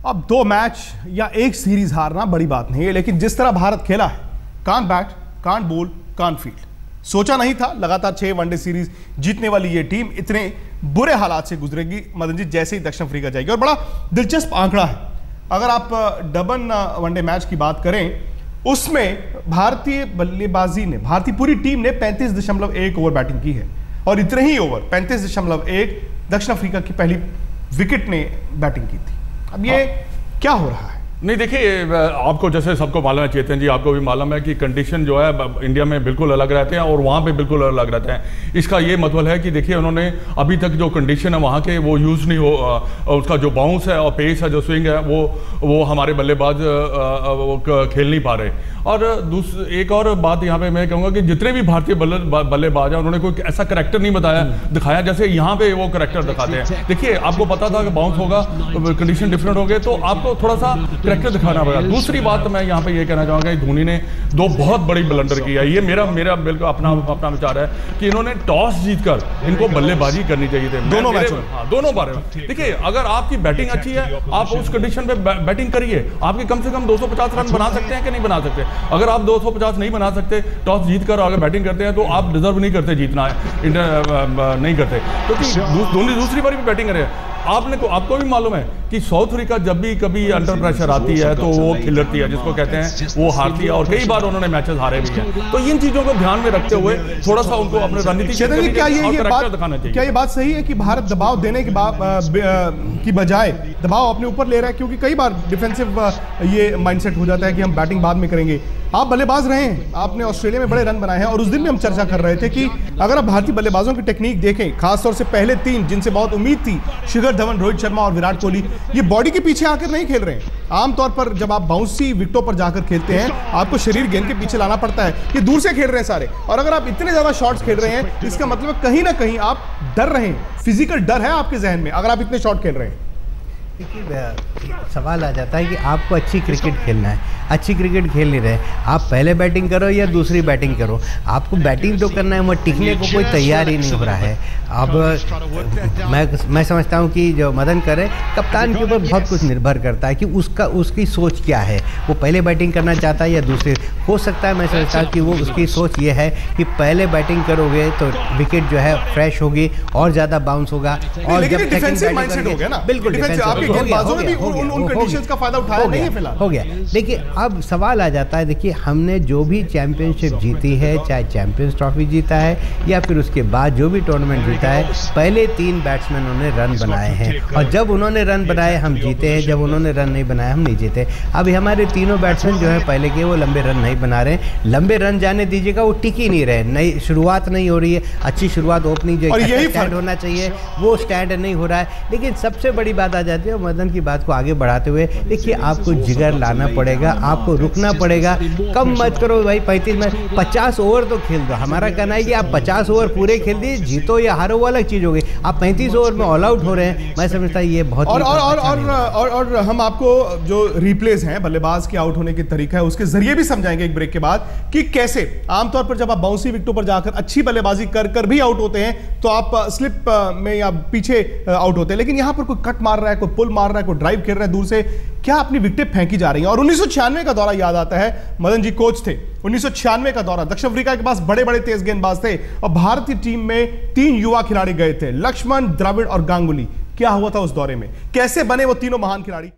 अब 2 मैच या 1 सीरीज हारना बड़ी बात नहीं है, लेकिन जिस तरह भारत खेला है, can't bat, can't ball, can't field, सोचा नहीं था लगातार 6 वनडे सीरीज जीतने वाली ये टीम इतने बुरे हालात से गुजरेगी मदन जी जैसे ही दक्षिण अफ्रीका जाएगी। और बड़ा दिलचस्प आंकड़ा है, अगर आप डबन वनडे मैच की बात करें उसमें भारतीय बल्लेबाजी ने, भारतीय पूरी टीम ने 35.1 ओवर बैटिंग की है और इतने ही ओवर 35.1 दक्षिण अफ्रीका की पहली विकेट ने बैटिंग की थी। अब ये क्या हो रहा है? नहीं देखिए, आपको जैसे सबको मालूम है, चेतन जी आपको भी मालूम है कि कंडीशन जो है इंडिया में बिल्कुल अलग रहते हैं और वहाँ पे बिल्कुल अलग रहते हैं। इसका ये मतलब है कि देखिए उन्होंने अभी तक जो कंडीशन है वहाँ के वो यूज़ नहीं हो, उसका जो बाउंस है और पेस है, जो स्विंग है वो हमारे बल्लेबाज खेल नहीं पा रहे। और एक और बात यहाँ पे मैं कहूँगा कि जितने भी भारतीय बल्लेबाज हैं उन्होंने कोई ऐसा करैक्टर नहीं दिखाया जैसे यहाँ पे वो करैक्टर दिखाते हैं। देखिए आपको पता था कि बाउंस होगा, कंडीशन डिफरेंट हो गए, तो आपको थोड़ा सा करैक्टर दिखाना पड़ेगा। दूसरी बात मैं यहाँ पे ये कहना चाहूँगा कि धोनी ने 2 बहुत बड़ी ब्लंडर की है। ये मेरा बिल्कुल अपना विचार है कि इन्होंने टॉस जीतकर इनको बल्लेबाजी करनी चाहिए थी दोनों बार। देखिए अगर आपकी बैटिंग अच्छी है, आप उस कंडीशन पे बैटिंग करिए, आपके कम से कम 250 रन बना सकते हैं कि नहीं बना सकते। अगर आप 250 नहीं बना सकते, टॉस जीतकर अगर बैटिंग करते हैं तो आप डिजर्व नहीं करते जीतना है, नहीं करते, क्योंकि दूसरी बार भी बैटिंग करें। आपको भी मालूम है कि साउथ अफ्रीका जब भी कभी अंडर प्रेशर आती है तो वो खिलती है, जिसको कहते हैं वो हारती है, और कई बार उन्होंने मैचेस हारे भी हैं। तो इन चीजों को ध्यान में रखते हुए थोड़ा सा उनको अपने रणनीति क्या ये बात सही है कि भारत दबाव देने की बजाय दबाव अपने ऊपर ले रहा है, क्योंकि कई बार डिफेंसिव ये माइंडसेट हो जाता है कि हम बैटिंग बाद में करेंगे। आप बल्लेबाज रहे हैं, आपने ऑस्ट्रेलिया में बड़े रन बनाए हैं, और उस दिन भी हम चर्चा कर रहे थे कि अगर आप भारतीय बल्लेबाजों की टेक्निक देखें, खासतौर से पहले 3 जिनसे बहुत उम्मीद थी, शिखर धवन, रोहित शर्मा और विराट कोहली, ये बॉडी के पीछे आकर नहीं खेल रहे हैं। आमतौर पर जब आप बाउंसी विकेटों पर जाकर खेलते हैं आपको शरीर गेंद के पीछे लाना पड़ता है, ये दूर से खेल रहे हैं सारे। और अगर आप इतने ज्यादा शॉट्स खेल रहे हैं इसका मतलब कहीं ना कहीं आप डर रहे हैं, फिजिकल डर है आपके जहन में अगर आप इतने शॉट खेल रहे हैं। देखिए सवाल आ जाता है कि आपको अच्छी क्रिकेट खेलना है, अच्छी क्रिकेट खेल नहीं रहे, आप पहले बैटिंग करो या दूसरी बैटिंग करो, आपको बैटिंग तो करना है, वो टिकने को कोई तैयार ही नहीं हो रहा है। अब मैं समझता हूँ कि जो मदन करे, कप्तान के ऊपर बहुत कुछ निर्भर करता है कि उसकी सोच क्या है, वो पहले बैटिंग करना चाहता है या दूसरी। हो सकता है मैं समझता हूँ कि वो उसकी सोच ये है कि पहले बैटिंग करोगे तो विकेट जो है फ्रेश होगी और ज़्यादा बाउंस होगा, और जब बिल्कुल हो गया। देखिए अब सवाल आ जाता है, देखिए हमने जो भी चैंपियनशिप जीती है, चाहे चैंपियंस ट्रॉफी जीता है या फिर उसके बाद जो भी टूर्नामेंट जीता है, पहले 3 बैट्समैनों ने रन बनाए हैं, और जब उन्होंने रन बनाए हम जीते हैं, जब उन्होंने रन नहीं बनाए हम नहीं जीते। अभी हमारे तीनों बैट्समैन जो है पहले के, वो लंबे रन नहीं बना रहे हैं। लंबे रन जाने दीजिएगा, वो टिक ही नहीं रहे, नई शुरुआत नहीं हो रही है, अच्छी शुरुआत ओपनिंग जो स्टैंड होना चाहिए वो स्टैंड नहीं हो रहा है। लेकिन सबसे बड़ी बात आ जाती है, मदन की बात को आगे बढ़ाते हुए, देखिए आपको जिगर लाना पड़ेगा, आपको रुकना पड़ेगा, कम मत करो भाई। 35 में 50 ओवर तो खेल दो। हमारा कहना है कि आप 50 ओवर पूरे खेल दिए, जीतो या हारो वो अलग चीज हो गई, आप 35 ओवर में ऑल आउट हो रहे हैं। मैं समझता हूँ ये बहुत और हम आपको जो रिप्लेस हैं बल्लेबाज के आउट होने के तरीका है उसके जरिए भी समझाएंगे एक ब्रेक के बाद कि कैसे आमतौर पर जब आप बाउंसी विकेटों पर जाकर अच्छी बल्लेबाजी कर भी आउट होते हैं तो आप स्लिप में या पीछे आउट होते हैं, लेकिन यहां पर कोई कट मार रहा है, कोई पुल मार रहा है, कोई ड्राइव खेल रहा है दूर से, क्या अपनी विकेटें फेंकी जा रही हैं। और 1996 का दौरा याद आता है, मदन जी कोच थे, 1996 का दौरा, दक्षिण अफ्रीका के पास बड़े बड़े तेज गेंदबाज थे और भारतीय टीम में 3 युवा खिलाड़ी गए थे, लक्ष्मण, द्रविड़ और गांगुली। क्या हुआ था उस दौरे में, कैसे बने वो तीनों महान खिलाड़ी?